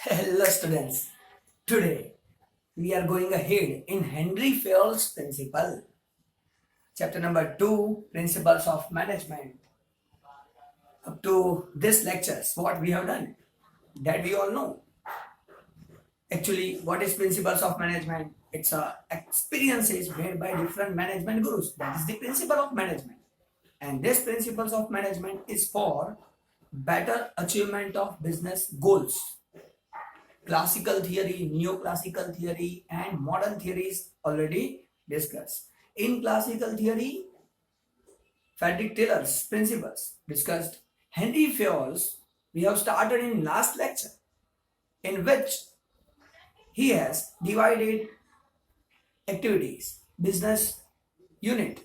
Hello students, today we are going ahead in Henry Fayol's principle, chapter number 2, Principles of Management. Up to this lectures, what we have done, that we all know. Actually, what is Principles of Management? It's experiences made by different management gurus. That is the principle of management. And this principles of management is for better achievement of business goals. Classical theory, neoclassical theory, and modern theories already discussed. In classical theory, Frederick Taylor's principles discussed. Henry Fayol's we have started in last lecture, in which he has divided activities, business unit,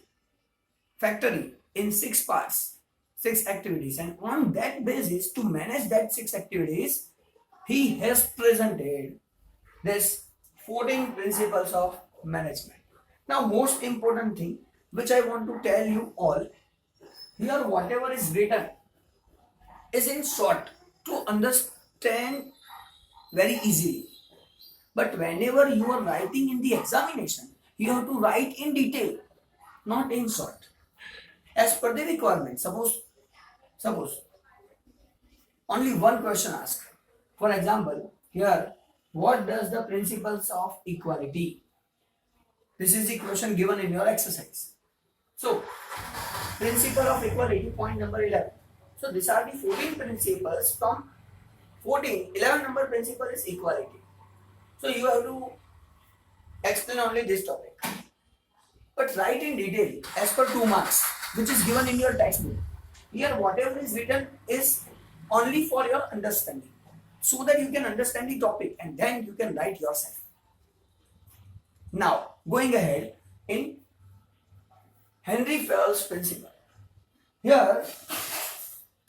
factory in six parts, six activities, and on that basis, to manage that six activities, he has presented this 14 principles of management. Now, most important thing which I want to tell you all here, whatever is written is in short to understand very easily. But whenever you are writing in the examination, you have to write in detail, not in short. As per the requirement, suppose only one question asked. For example, here, what does the principles of equality? This is the question given in your exercise. So, principle of equality, point number 11. So, these are the 14 principles from 14. 11 number principle is equality. So, you have to explain only this topic. But write in detail as per 2 marks, which is given in your textbook. Here, whatever is written is only for your understanding, so that you can understand the topic and then you can write yourself. Now, going ahead in Henry Fayol's principle. Here,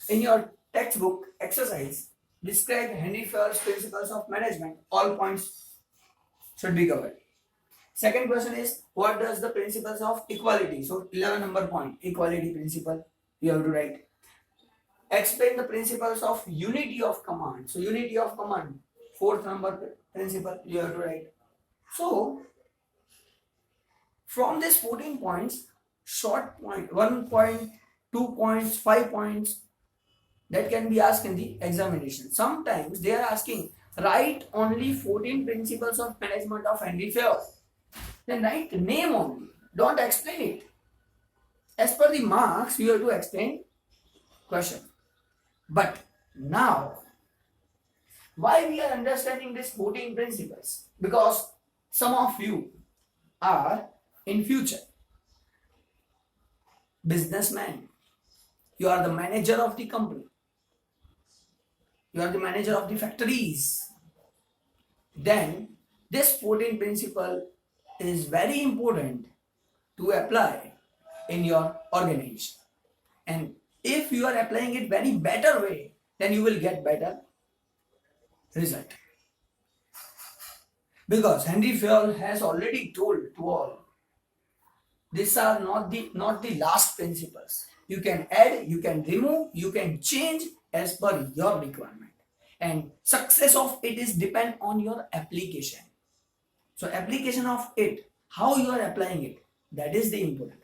in your textbook exercise, describe Henry Fayol's principles of management. All points should be covered. Second question is, what does the principles of equality? So, 11 number point, equality principle, you have to write. Explain the principles of unity of command. So, unity of command, fourth number principle, you have to write. So, from these 14 points, short point, 1 point, 2 points, 5 points, that can be asked in the examination. Sometimes they are asking, write only 14 principles of management of Henry Fayol. Then write name only, don't explain it. As per the marks, you have to explain question. But now, why we are understanding these 14 principles? Because some of you are in future businessman. You are the manager of the company. You are the manager of the factories. Then this 14 principle is very important to apply in your organization. And if you are applying it very better way, then you will get better result. Because Henry Fayol has already told to all, these are not the last principles. You can add, you can remove, you can change as per your requirement. And success of it is depend on your application. So application of it, how you are applying it, that is the important one.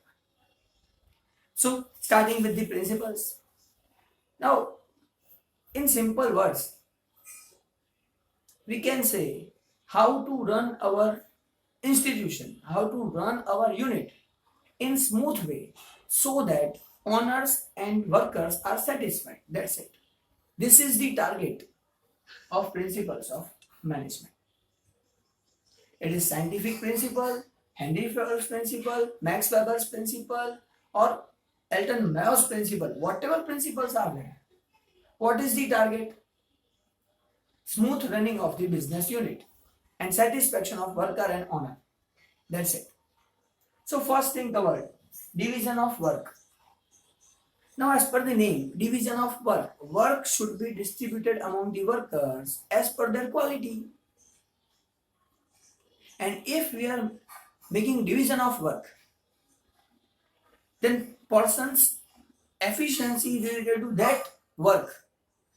So starting with the principles. Now, in simple words, we can say how to run our institution, how to run our unit in smooth way so that owners and workers are satisfied. That's it. This is the target of principles of management. It is scientific principle, Henry Fayol's principle, Max Weber's principle, or Elton Mayer's principle. Whatever principles are there, what is the target? Smooth running of the business unit and satisfaction of worker and owner. That's it. So first thing covered, division of work. Now, as per the name, division of work. Work should be distributed among the workers as per their quality. And if we are making division of work, then person's efficiency related to that work,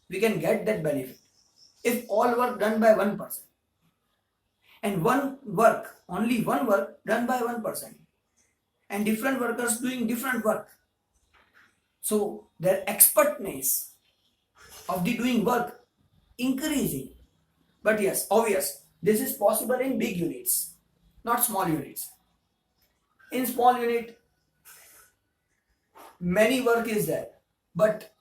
we can get that benefit. if all work done by one person and only one work done by one person and different workers doing different work. So their expertness of the doing work increasing. But yes, obvious, this is possible in big units, not small units. In small unit, many work is there, but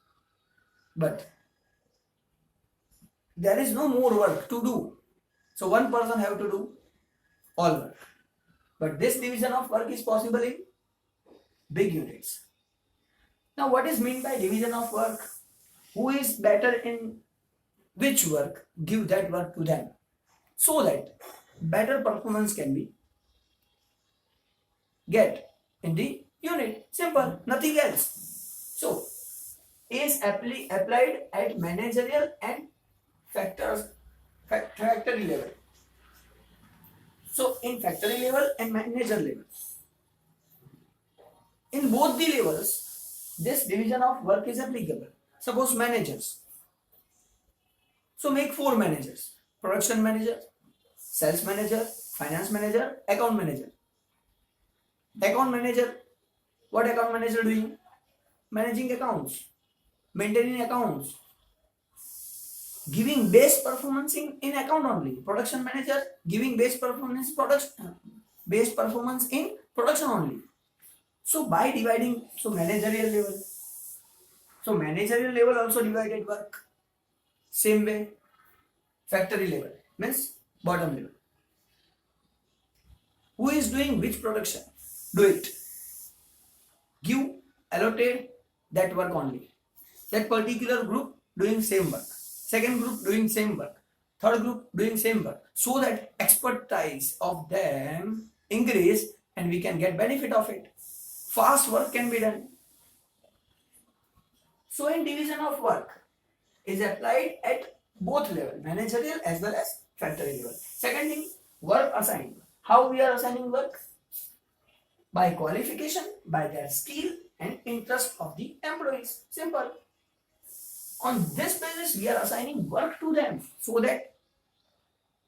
there is no more work to do. So one person have to do all work. But this division of work is possible in big units. Now what is meant by division of work? Who is better in which work? Give that work to them so that better performance can be get in the unit. Simple, nothing else. So is applied at managerial and factory level. So in factory level and manager level, in both the levels, this division of work is applicable. Suppose managers. So make 4 managers: production manager, sales manager, finance manager, account manager. Account manager, what account manager doing? Managing accounts, maintaining accounts, giving best performance in account only. Production manager giving best performance in production only. So by dividing, so managerial level. So managerial level also divided work. Same way, factory level means bottom level. Who is doing which production? Do it. Give, allocate that work only. That particular group doing same work. Second group doing same work. Third group doing same work. So that expertise of them increase and we can get benefit of it. Fast work can be done. So in division of work is applied at both level, managerial as well as factory level. Second thing, work assigned. How we are assigning work? By qualification, by their skill and interest of the employees. Simple. On this basis, we are assigning work to them so that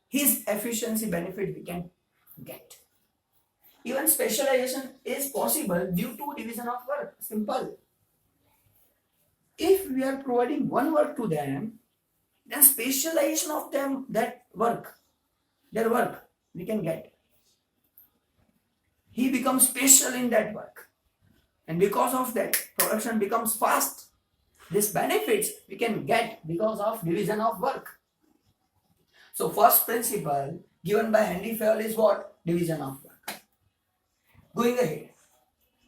his efficiency benefit we can get. Even specialization is possible due to division of work. Simple. If we are providing one work to them, then specialization of them, their work, we can get. He becomes special in that work. And because of that, production becomes fast. This benefits we can get because of division of work. So first principle given by Henry Fayol is what? Division of work. Going ahead,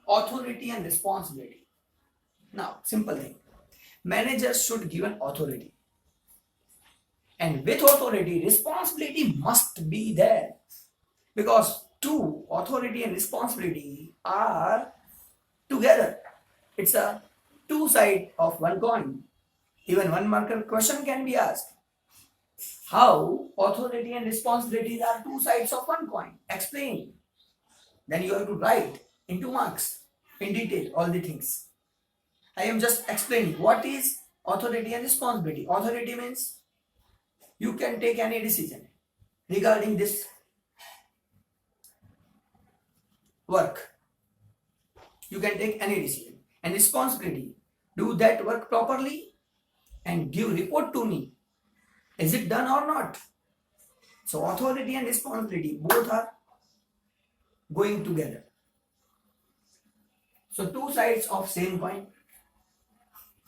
authority and responsibility. Now, simple thing. Managers should give an authority. And with authority, responsibility must be there. Because two, authority and responsibility are together. It's a two sides of one coin. Even one marker question can be asked. How authority and responsibilities are two sides of one coin? Explain. Then you have to write in 2 marks in detail all the things. I am just explaining what is authority and responsibility. Authority means you can take any decision regarding this work. You can take any decision. And responsibility, do that work properly and give report to me. Is it done or not? So authority and responsibility both are going together. So two sides of same coin.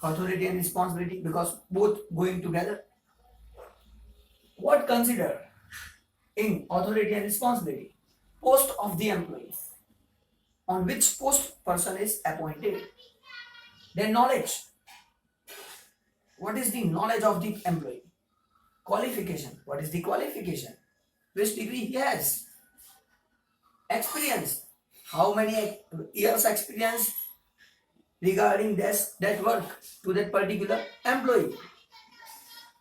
Authority and responsibility, because both going together. What consider in authority and responsibility? Post of the employee. On which post person is appointed. Then knowledge. What is the knowledge of the employee? Qualification. What is the qualification? Which degree he has? Experience. How many years experience regarding that work to that particular employee?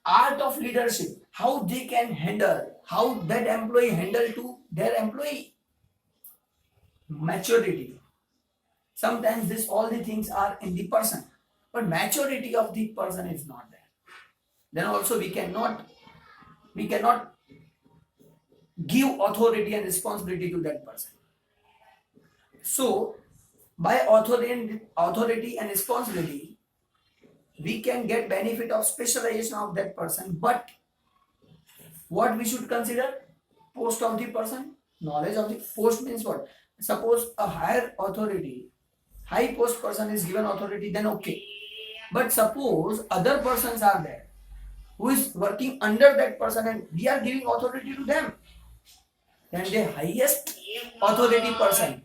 Art of leadership. How they can handle, how that employee handle to their employee. Maturity. Sometimes all the things are in the person, but maturity of the person is not there. Then also we cannot We cannot give authority and responsibility to that person. So, by authority and responsibility, we can get benefit of specialization of that person. But what we should consider? Post of the person, knowledge of the post means what? Suppose a higher authority, high post person is given authority, then okay. But suppose other persons are there who is working under that person and we are giving authority to them, then the highest authority person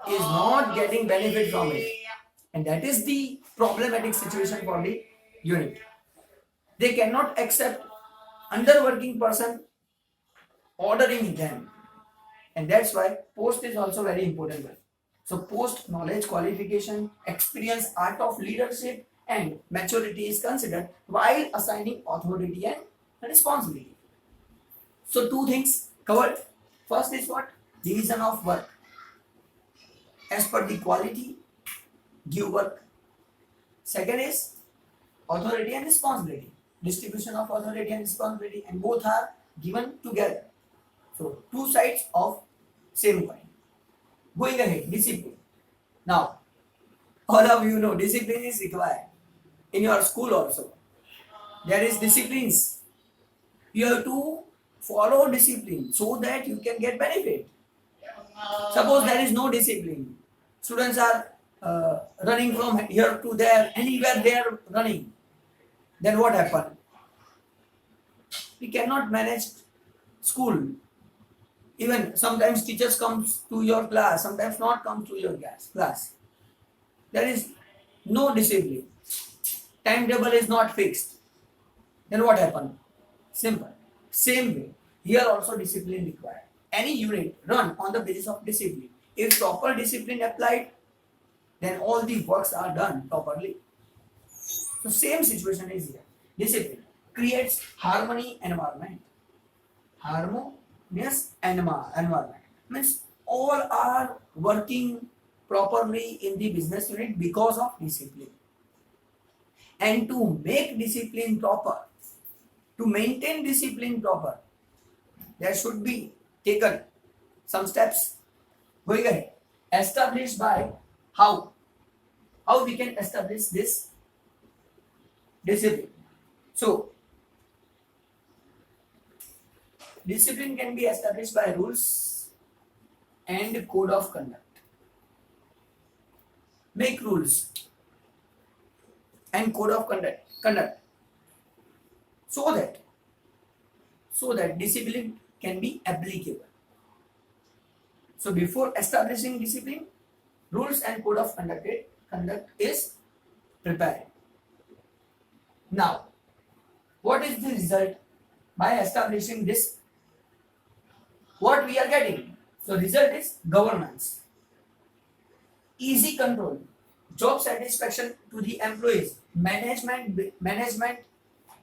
is not getting benefit from it. And that is the problematic situation for the unit. They cannot accept underworking person ordering them. And that's why post is also very important one. So post knowledge, qualification, experience, art of leadership and maturity is considered while assigning authority and responsibility. So two things covered. First is what? Division of work. As per the quality, give work. Second is authority and responsibility. Distribution of authority and responsibility, and both are given together. So two sides of same coin. Going ahead, discipline. Now, all of you know discipline is required in your school also. There is disciplines. You have to follow discipline so that you can get benefit. Suppose there is no discipline. Students are running from here to there, anywhere they are running. Then what happens? We cannot manage school. Even sometimes teachers comes to your class, sometimes not come to your class. There is no discipline. Timetable is not fixed. Then what happens? Simple. Same way. Here also discipline required. Any unit run on the basis of discipline. If proper discipline applied, then all the works are done properly. So same situation is here. Discipline creates harmony environment. Harmonious environment means all are working properly in the business unit because of discipline. And to make discipline proper, to maintain discipline proper, there should be taken some steps. Going ahead, established by how? How we can establish this discipline? So, discipline can be established by rules and code of conduct. Make rules and code of conduct so that discipline can be applicable. So before establishing discipline, rules and code of conduct is prepared. Now, what is the result by establishing this? What we are getting? So result is governance, easy control, job satisfaction to the employees, management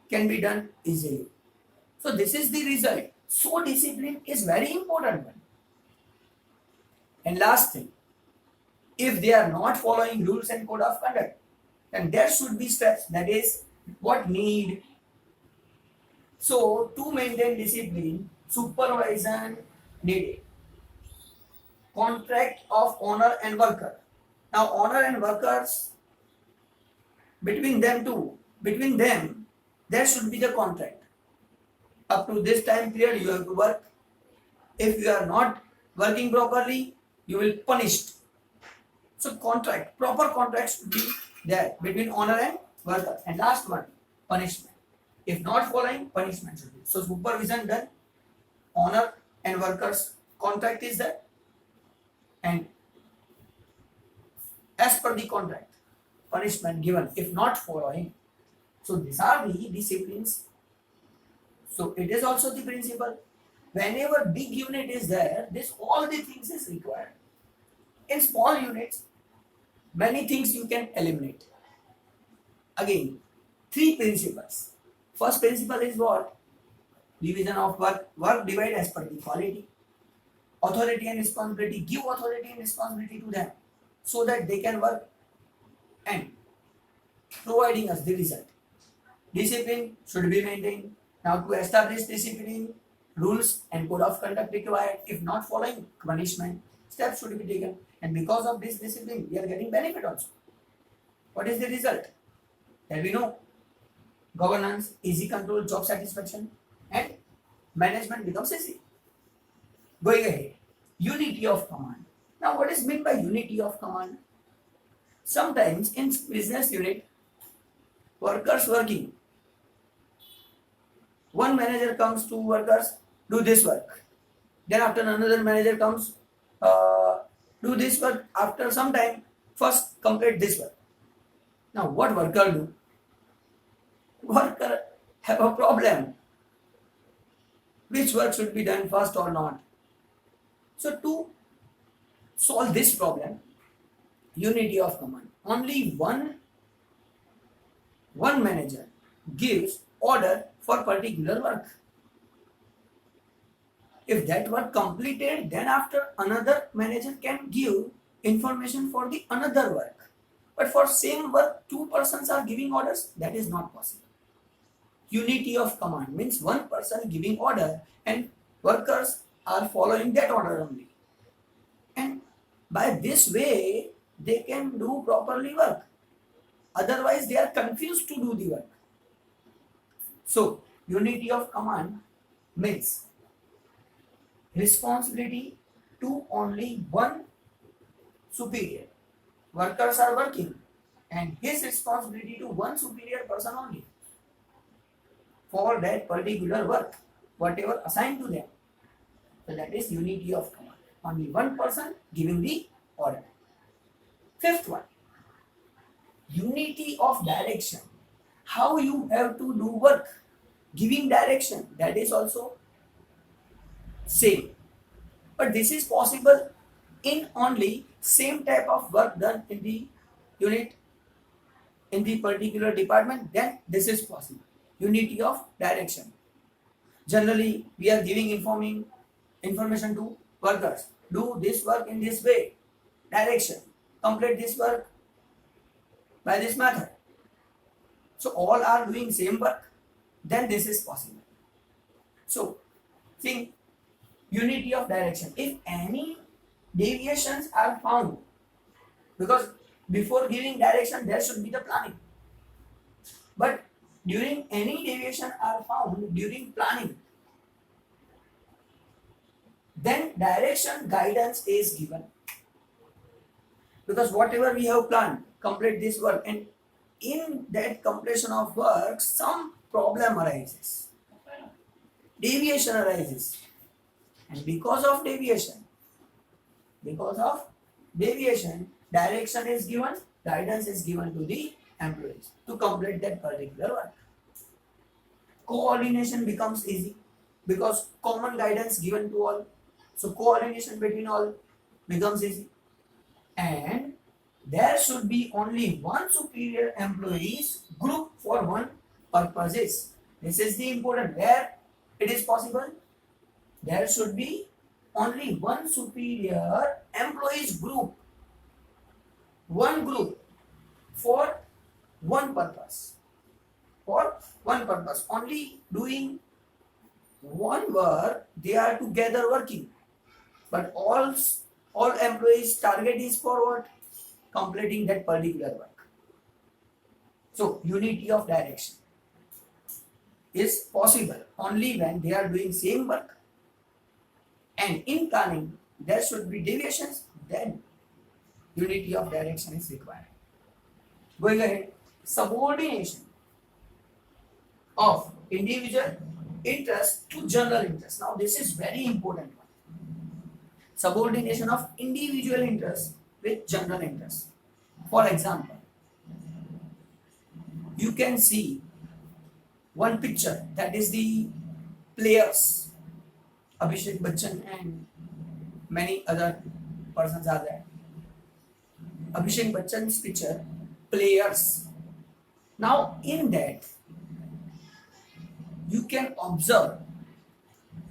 can be done easily. So this is the result. So discipline is very important one. And last thing, if they are not following rules and code of conduct, then there should be steps. That is what need. So to maintain discipline, supervision needed. Contract of owner and worker. Now owner and workers, between them, there should be the contract. Up to this time period you have to work. If you are not working properly, you will punished. So contract, proper contract should be there between owner and worker. And last one, punishment. If not following, punishment should be. So supervision done, owner and workers contract is there, and as per the contract, punishment given if not following. So these are the disciplines. So it is also the principle. Whenever big unit is there, this all the things is required. In small units, many things you can eliminate. Again, three principles. First principle is what? Division of work. Work divide as per the quality. Authority and responsibility. Give authority and responsibility to them so that they can work and providing us the result. Discipline should be maintained. Now, to establish discipline, rules and code of conduct required. If not following, punishment steps should be taken. And because of this discipline, we are getting benefit also. What is the result? That we know governance, easy control, job satisfaction, and management becomes easy. Going ahead, unity of command. Now, what is meant by unity of command? Sometimes in business unit, workers working, one manager comes to workers, do this work. Then after another manager comes, do this work. After some time, first complete this work. Now, what worker do? Worker have a problem. Which work should be done first or not? So to solve this problem, unity of command. Only one manager gives order for particular work. If that work completed, then after another manager can give information for the another work. But for same work, two persons are giving orders. That is not possible. Unity of command means one person giving order and workers are following that order only. And by this way, they can do properly work. Otherwise, they are confused to do the work. So, unity of command means responsibility to only one superior. Workers are working and his responsibility to one superior person only for that particular work, whatever assigned to them. So that is unity of command. Only one person giving the order. Fifth one, unity of direction. How you have to do work, giving direction, that is also same. But this is possible in only same type of work done in the unit, in the particular department, then this is possible. Unity of direction. Generally, we are giving information to workers. Do this work in this way. Direction. Complete this work by this method. So all are doing same work. Then this is possible. So think unity of direction. If any deviations are found, because before giving direction there should be the planning. But during any deviation are found during planning, then direction guidance is given. Because whatever we have planned, complete this work, and in that completion of work, some problem arises. Deviation arises. And because of deviation, direction is given, guidance is given to the employees to complete that particular work. Coordination becomes easy because common guidance given to all. So coordination between all becomes easy. And there should be only one superior employees group for one purposes. This is the important. Where it is possible, there should be only one superior employees group. One group for one purpose. For one purpose. Only doing one work, they are together working. But all employees' target is for what? Completing that particular work. So, unity of direction is possible only when they are doing same work. And in planning, there should be deviations, then unity of direction is required. Going ahead, subordination of individual interest to general interest. Now, this is very important one. Subordination of individual interest with general interest. For example, you can see one picture, that is the players, Abhishek Bachchan and many other persons are there. Abhishek Bachchan's picture, players. Now in that, you can observe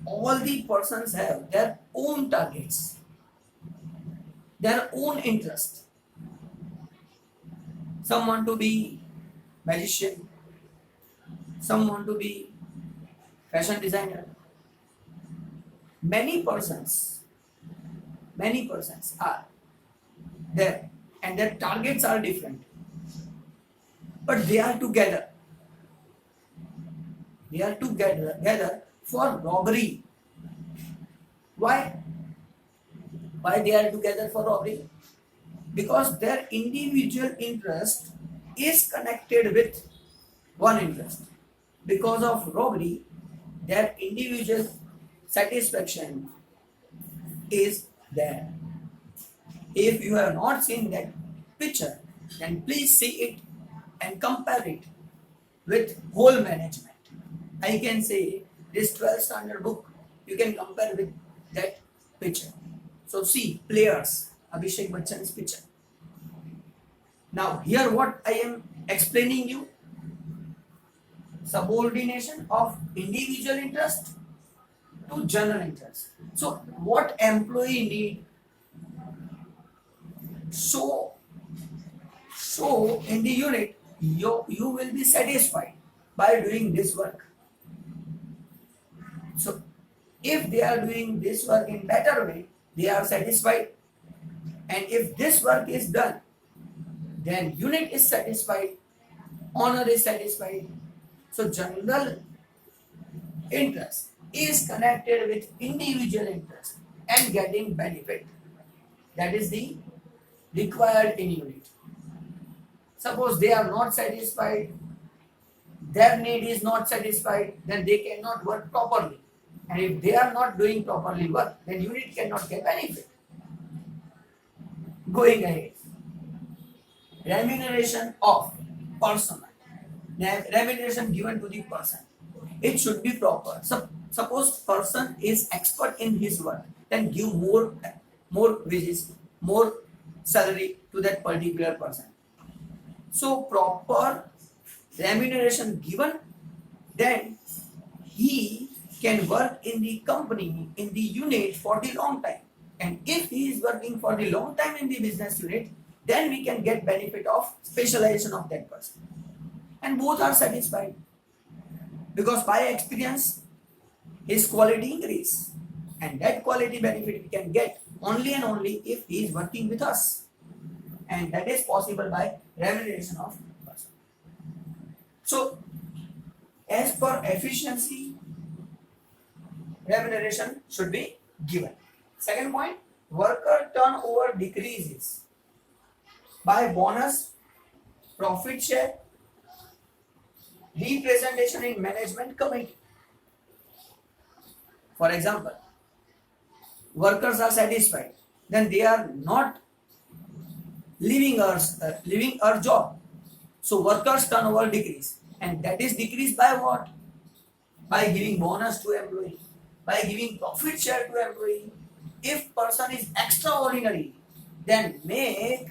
all the persons have their own targets, their own interest. Some want to be magician, some want to be fashion designer. Many persons are there and their targets are different, but they are together. They are together for robbery. Why? Why they are together for robbery? Because their individual interest is connected with one interest. Because of robbery, their individual satisfaction is there. If you have not seen that picture, then please see it and compare it with whole management. I can say this 12th standard book, you can compare with that picture. So see, players, Abhishek Bachchan's picture. Now here what I am explaining you, subordination of individual interest to general interest. So what employee need, so in the unit you will be satisfied by doing this work. So if they are doing this work in better way, they are satisfied, and if this work is done, then unit is satisfied, owner is satisfied. So general interest is connected with individual interest and getting benefit. That is the required in unit. Suppose they are not satisfied, their need is not satisfied, then they cannot work properly. And if they are not doing properly work, then unit cannot get benefit. Going ahead, remuneration of personnel. Remuneration given to the person, it should be proper. Suppose person is expert in his work, then give more wages, more salary to that particular person. So proper remuneration given, then he can work in the company, in the unit for the long time. And if he is working for the long time in the business unit, then we can get benefit of specialization of that person. And both are satisfied, because by experience his quality increase, and that quality benefit we can get only and only if he is working with us, and that is possible by remuneration of person. So as per efficiency, remuneration should be given. Second point, worker turnover decreases by bonus, profit share, representation in management committee. For example, workers are satisfied, then they are not leaving our job. So workers turnover decrease, and that is decreased by what? By giving bonus to employee, by giving profit share to employee. If person is extraordinary, then make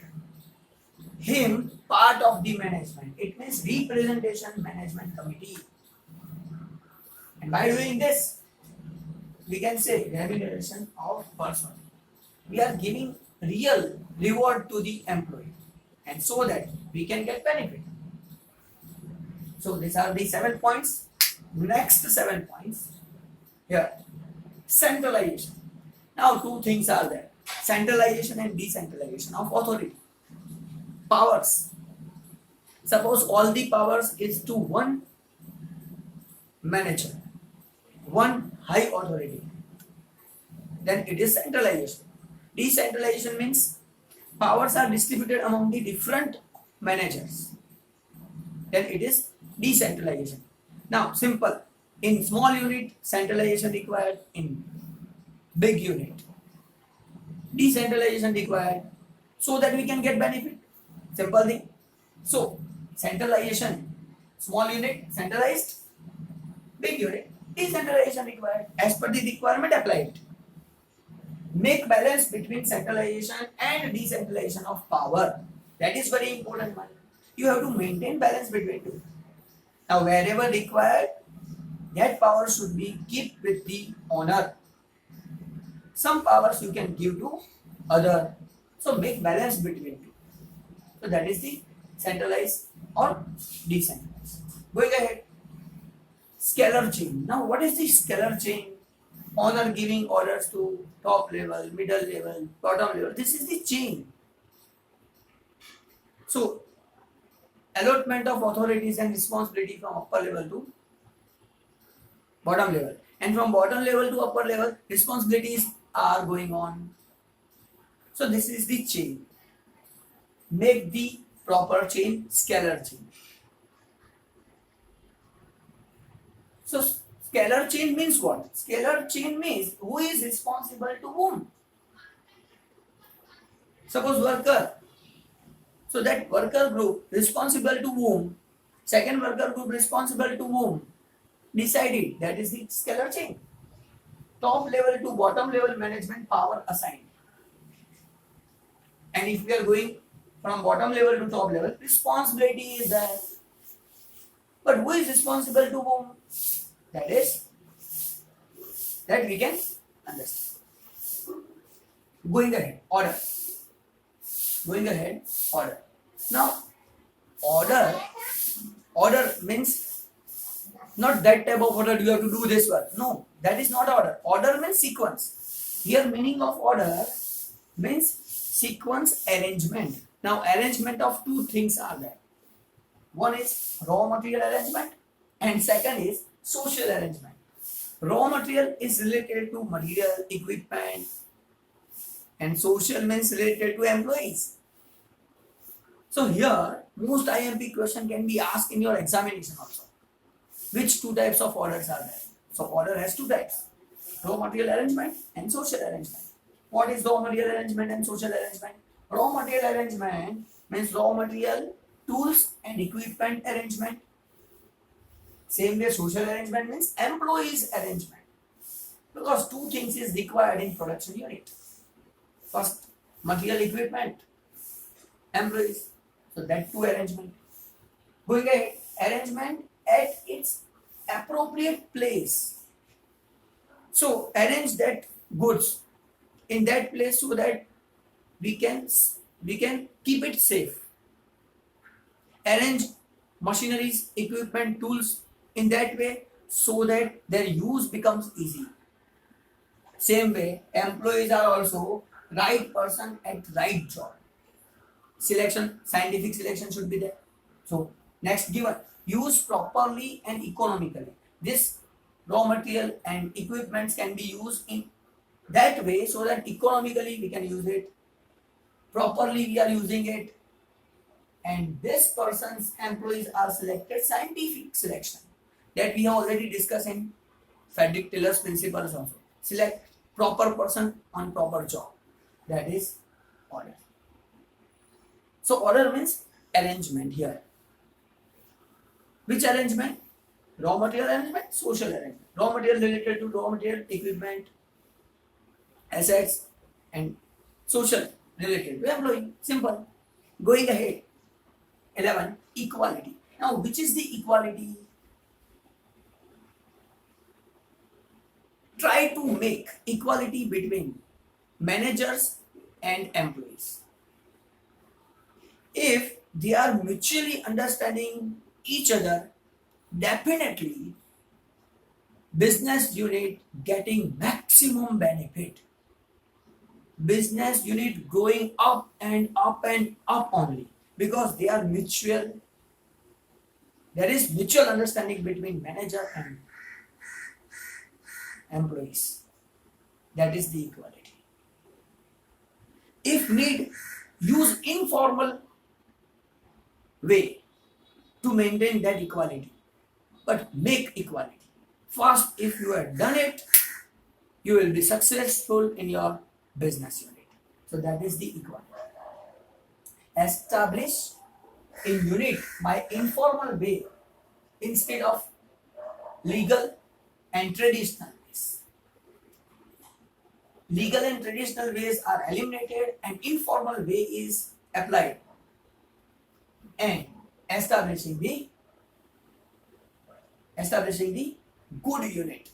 him part of the management. It means representation management committee. And by doing this, we can say remuneration of person. We are giving real reward to the employee, and so that we can get benefit. So these are the 7 points. Next 7 points here, centralization. Now two things are there: centralization and decentralization of authority. Powers. Suppose all the powers is to one manager, one high authority, then it is centralization. Decentralization means powers are distributed among the different managers, then it is decentralization. Now simple, in small unit centralization required, in big unit decentralization required, so that we can get benefit. Simple thing. So centralization, small unit centralized, big unit decentralization required. As per the requirement, apply it. Make balance between centralization and decentralization of power. That is very important one. You have to maintain balance between two. Now wherever required, that power should be kept with the owner. Some powers you can give to other. So make balance between two. So that is the centralized or decentralized. Going ahead. Scalar chain. Now, what is the scalar chain? Owner giving orders to top level, middle level, bottom level. This is the chain. So, allotment of authorities and responsibility from upper level to bottom level. And from bottom level to upper level, responsibilities are going on. So, this is the chain. Make the proper chain scalar chain. So, scalar chain means what? Scalar chain means who is responsible to whom. Suppose worker. So that worker group responsible to whom, second worker group responsible to whom, decided. That is the scalar chain. Top level to bottom level management power assigned. And if we are going from bottom level to top level, responsibility is there. But who is responsible to whom? That we can understand. Going ahead, order. Now, order means not that type of order you have to do this work. No, that is not order. Order means sequence. Here meaning of order means sequence arrangement. Now, arrangement of two things are there. One is raw material arrangement and second is social arrangement. Raw material is related to material, equipment, and social means related to employees. So here, most IMP question can be asked in your examination also. Which two types of orders are there? So order has two types. Raw material arrangement and social arrangement. What is raw material arrangement and social arrangement? Raw material arrangement means raw material, tools and equipment arrangement. Same way social arrangement means employees arrangement. Because two things is required in production unit. First, material equipment, employees. So that two arrangement. Going ahead, arrangement at its appropriate place. So arrange that goods in that place so that we can keep it safe. Arrange machineries, equipment, tools in that way so that their use becomes easy. Same way, employees are also right person at right job. Selection, scientific selection should be there. So next given, use properly and economically. This raw material and equipments can be used in that way so that economically we can use it, properly we are using it, and this person's employees are selected scientific selection that we have already discussed in Frederick Taylor's principles also. Select proper person on proper job. That is order. So order means arrangement here. Which arrangement? Raw material arrangement, social arrangement. Raw material related to raw material, equipment, assets, and social related to employee. Simple. Going ahead. 11. Equality. Now, which is the equality? Try to make equality between managers and employees. If they are mutually understanding each other, definitely business unit getting maximum benefit. Business unit growing up and up and up only because they are mutual. There is mutual understanding between manager and employees. That is the equality. If need, use informal way to maintain that equality, but make equality. First, if you have done it, you will be successful in your business unit. So that is the equality. Establish in unit by informal way instead of legal and traditional ways. Legal and traditional ways are eliminated and informal way is applied. And establishing the good unit.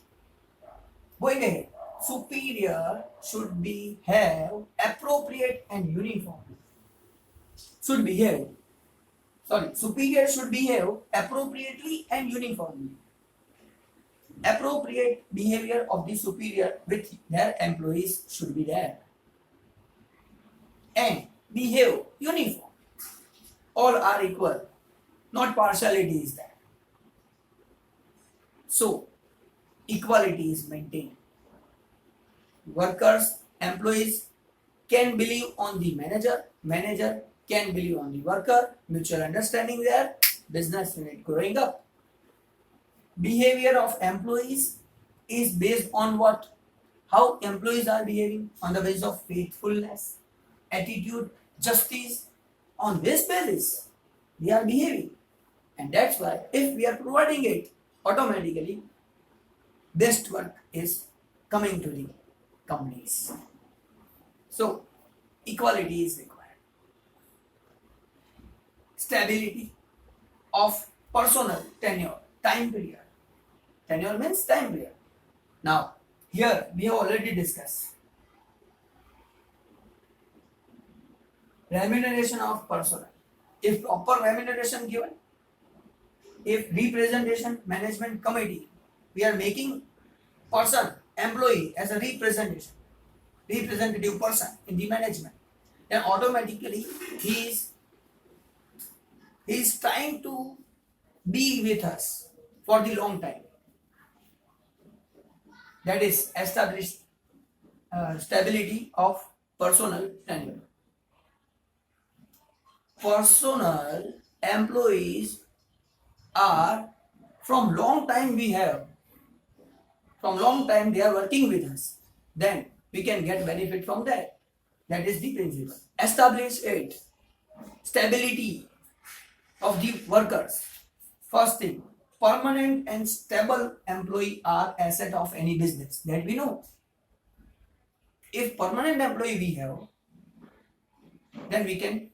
Going ahead, superior should be have appropriate and uniform. Superior should behave appropriately and uniformly. appropriate behavior of the superior with their employees should be there. And behave uniform. All are equal. Not partiality is there. So, equality is maintained. Workers, employees can believe on the manager, manager can believe on the worker, mutual understanding there, business unit growing up. Behavior of employees is based on what? How employees are behaving on the basis of faithfulness, attitude, justice. On this basis, they are behaving. And that's why if we are providing it, automatically best work is coming to the companies. So, equality is required. Stability of personnel tenure, time period. Tenure means time period. Now, here we have already discussed remuneration of personnel. If proper remuneration given, if representation management committee, we are making person, employee as a representation, representative person in the management, then automatically he is trying to be with us for the long time. That is established stability of personnel tenure. Personnel employees are from long time we have. From long time they are working with us. Then we can get benefit from that. That is the principle. Establish it. Stability of the workers. First thing, permanent and stable employee are asset of any business. That we know. If permanent employee we have, then we can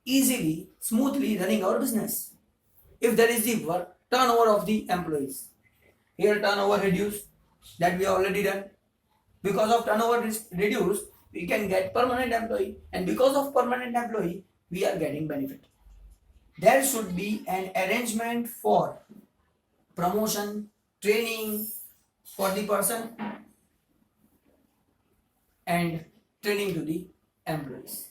easily, smoothly running our business. If there is the work turnover of the employees, here turnover reduced, that we have already done. Because of turnover reduced, we can get permanent employee, and because of permanent employee, we are getting benefit. There should be an arrangement for promotion, training for the person, and training to the employees.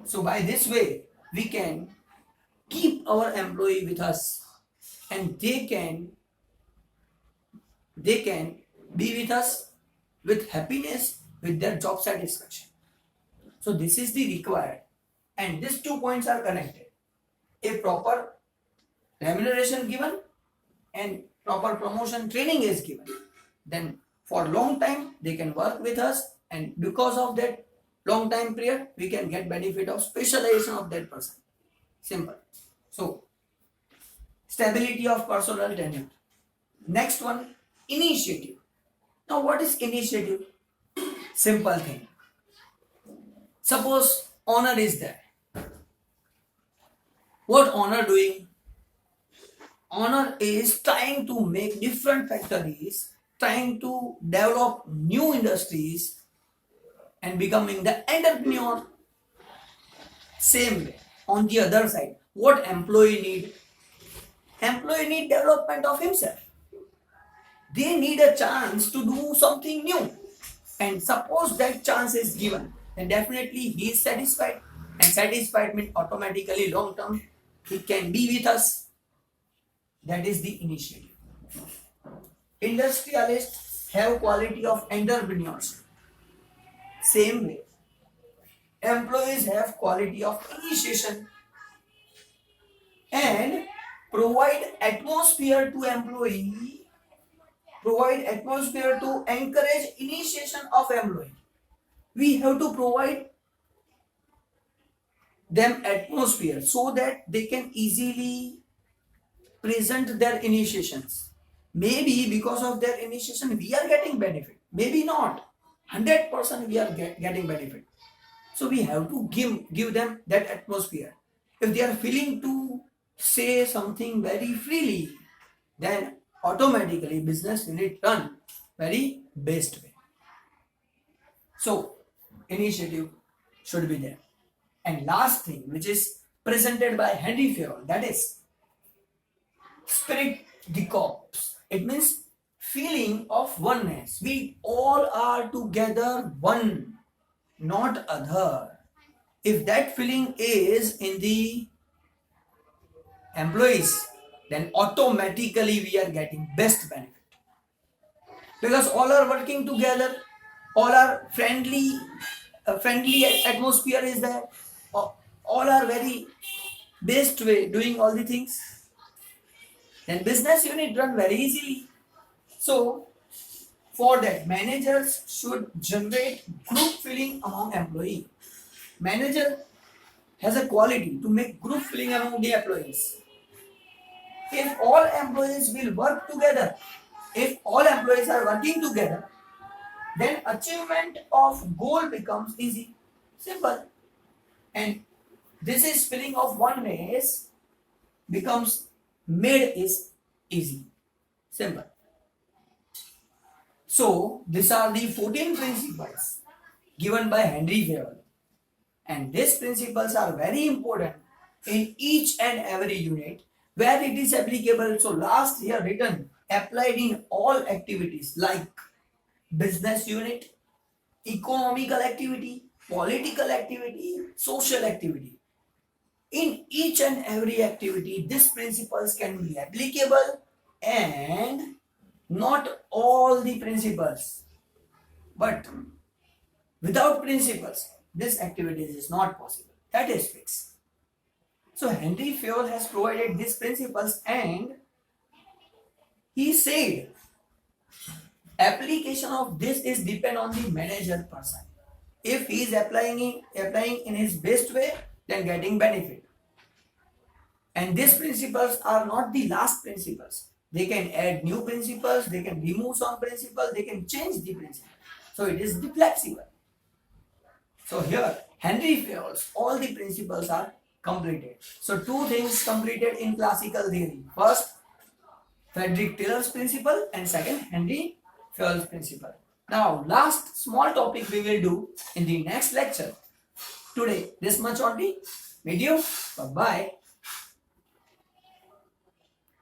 So by this way, we can keep our employee with us, and they can be with us with happiness, with their job satisfaction. So this is the required, and these 2 points are connected. A proper remuneration given and proper promotion training is given, then for long time they can work with us, and because of that long time period we can get benefit of specialization of that person. Simple. So stability of personnel tenure. Next one, initiative. Now what is initiative? Simple thing. Suppose owner is there. What owner doing? Owner is trying to make different factories, trying to develop new industries and becoming the entrepreneur. Same way. On the other side, what employee need? Employee need development of himself. They need a chance to do something new. And suppose that chance is given, then definitely he is satisfied. And satisfied means automatically long term he can be with us. That is the initiative. Industrialists have quality of entrepreneurs. Same way. Employees have quality of initiation and provide atmosphere to employee, provide atmosphere to encourage initiation of employee. We have to provide them atmosphere so that they can easily present their initiations. Maybe because of their initiation we are getting benefit, maybe not 100% we are getting benefit. So we have to give them that atmosphere. If they are feeling to say something very freely, then automatically business will run very best way. So initiative should be there. And last thing, which is presented by Henry Fayol, that is spirit de corps. It means feeling of oneness. We all are together one, not other. If that feeling is in the employees, then automatically we are getting best benefit, because all are working together, all are friendly atmosphere is there, all are very best way doing all the things, then business unit run very easily. So for that, managers should generate group feeling among employee. Manager has a quality to make group feeling among the employees. If all employees will work together, if all employees are working together, then achievement of goal becomes easy, simple. And this is feeling of oneness becomes made is easy, simple. So these are the 14 principles given by Henry Fayol, and these principles are very important in each and every unit where it is applicable. So last here written applied in all activities like business unit, economical activity, political activity, social activity. In each and every activity, these principles can be applicable, and not all the principles. But without principles, this activity is not possible. That is fixed. So Henry Fayol has provided these principles, and he said application of this is depend on the manager person. If he is applying in his best way, then getting benefit. And these principles are not the last principles. They can add new principles, they can remove some principles, they can change the principle. So it is the flexible. So here, Henry Fayol's all the principles are completed. So two things completed in classical theory. First, Frederick Taylor's principle, and second, Henry Fayol's principle. Now, last small topic we will do in the next lecture. Today, this much only. Video. Bye-bye.